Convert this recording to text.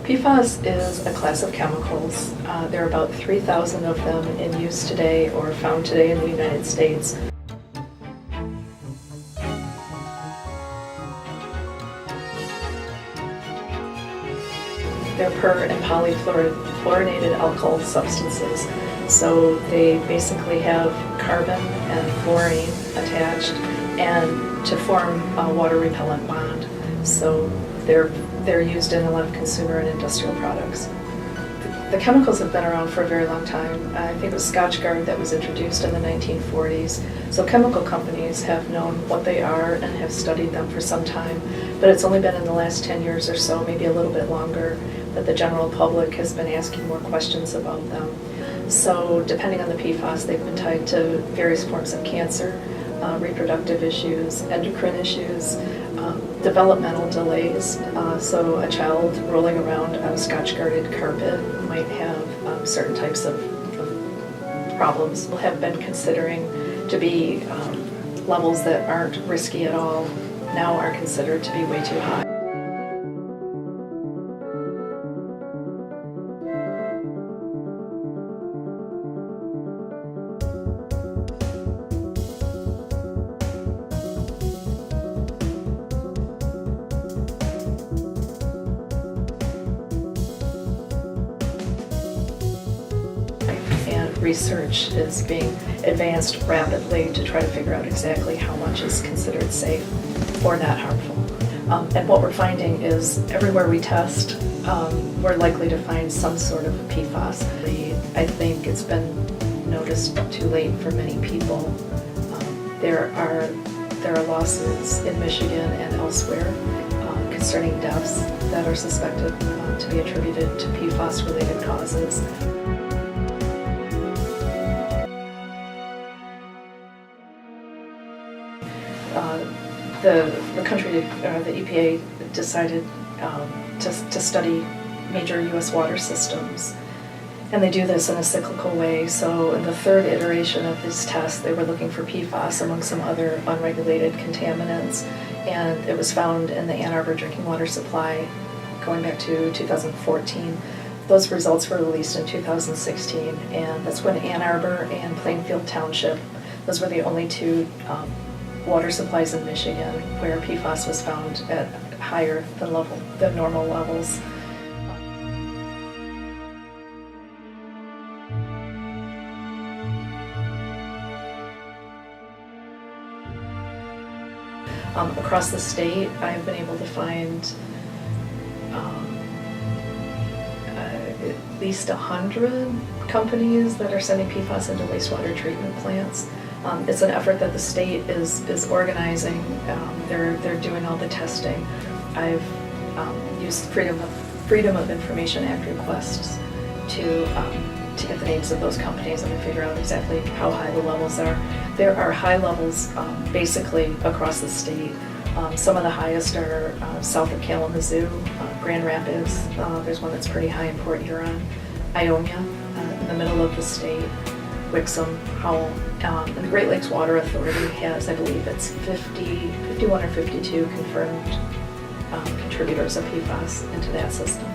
PFAS is a class of chemicals. There are about 3,000 of them in use today or found today in the United States. They're per- and polyfluorinated alkyl substances. So they basically have carbon and fluorine attached and to form a water repellent bond. So they're used in a lot of consumer and industrial products. The chemicals have been around for a very long time. I think it was Scotchgard that was introduced in the 1940s. So chemical companies have known what they are and have studied them for some time, but it's only been in the last 10 years or so, maybe a little bit longer, that the general public has been asking more questions about them. So depending on the PFAS, they've been tied to various forms of cancer, reproductive issues, endocrine issues, developmental delays. So a child rolling around on a Scotch-guarded carpet might have certain types of problems. People have been considering to be levels that aren't risky at all, now are considered to be way too high. And research is being advanced rapidly to try to figure out exactly how much is considered safe or not harmful. And what we're finding is everywhere we test, we're likely to find some sort of PFAS. I think it's been noticed too late for many people. There are lawsuits in Michigan and elsewhere concerning deaths that are suspected to be attributed to PFAS-related causes. The country, the EPA decided to study major U.S. water systems, and they do this in a cyclical way. So in the third iteration of this test, they were looking for PFAS among some other unregulated contaminants, and it was found in the Ann Arbor drinking water supply going back to 2014. Those results were released in 2016, and that's when Ann Arbor and Plainfield Township, those were the only two water supplies in Michigan where PFAS was found at higher than normal levels. Across the state, I've been able to find at least 100 companies that are sending PFAS into wastewater treatment plants. It's an effort that the state is organizing. They're doing all the testing. I've used Freedom of Information Act requests to get the names of those companies and to figure out exactly how high the levels are. There are high levels basically across the state. Some of the highest are south of Kalamazoo, Grand Rapids. There's one that's pretty high in Port Huron, Ionia, in the middle of the state, Wixom, Howell. And the Great Lakes Water Authority has, I believe it's 51 or 52 confirmed contributors of PFAS into that system.